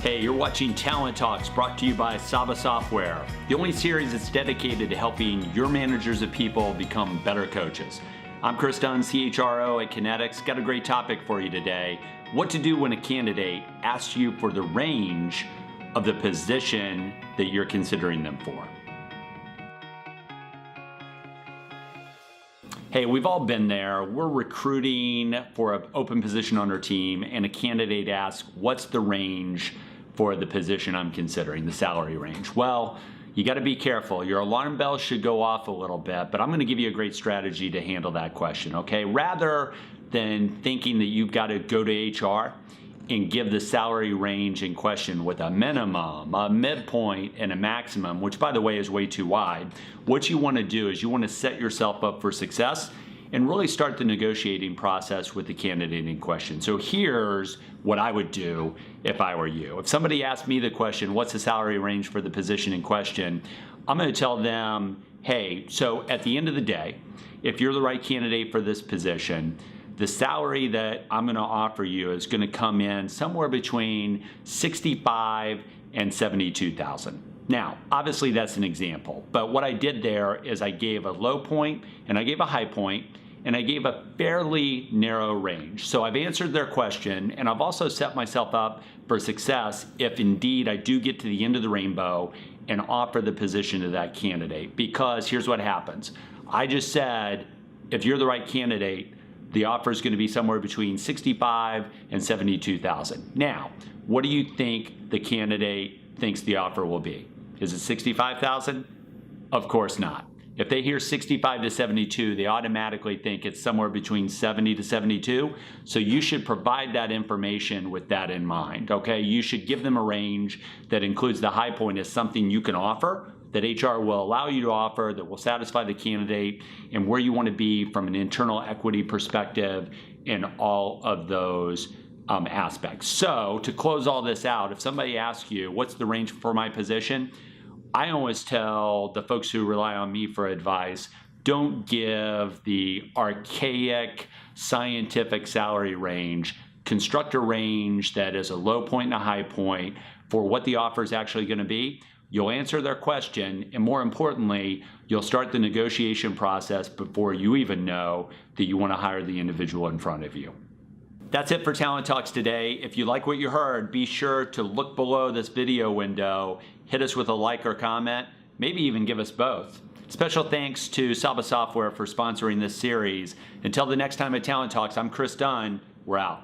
Hey, you're watching Talent Talks, brought to you by Saba Software, the only series that's dedicated to helping your managers of people become better coaches. I'm Kris Dunn, CHRO at Kinetics. Got a great topic for you today. What to do when a candidate asks you for the range of the position that you're considering them for. Hey, we've all been there. We're recruiting for an open position on our team, and a candidate asks, what's the range for the position I'm considering, the salary range? Well, you got to be careful. Your alarm bell should go off a little bit, but I'm going to give you a great strategy to handle that question, okay? Rather than thinking that you've got to go to HR and give the salary range in question with a minimum, a midpoint, and a maximum, which by the way is way too wide, what you want to do is you want to set yourself up for success and really start the negotiating process with the candidate in question. So here's what I would do if I were you. If somebody asked me the question, what's the salary range for the position in question, I'm going to tell them, hey, so at the end of the day, if you're the right candidate for this position, the salary that I'm going to offer you is going to come in somewhere between $65,000 and $72,000. Now, obviously that's an example, but what I did there is I gave a low point and I gave a high point and I gave a fairly narrow range. So I've answered their question, and I've also set myself up for success if indeed I do get to the end of the rainbow and offer the position to that candidate. Because here's what happens. I just said, if you're the right candidate, the offer is going to be somewhere between $65,000 and $72,000. Now, what do you think the candidate thinks the offer will be? Is it $65,000? Of course not. If they hear 65 to 72, they automatically think it's somewhere between 70 to 72. So you should provide that information with that in mind, okay? You should give them a range that includes the high point as something you can offer, that HR will allow you to offer, that will satisfy the candidate, and where you want to be from an internal equity perspective in all of those aspects. So to close all this out, if somebody asks you, what's the range for my position? I always tell the folks who rely on me for advice, don't give the archaic scientific salary range. Construct a range that is a low point and a high point for what the offer is actually going to be. You'll answer their question, and more importantly, you'll start the negotiation process before you even know that you want to hire the individual in front of you. That's it for Talent Talks today. If you like what you heard, be sure to look below this video window, hit us with a like or comment, maybe even give us both. Special thanks to Saba Software for sponsoring this series. Until the next time at Talent Talks, I'm Kris Dunn. We're out.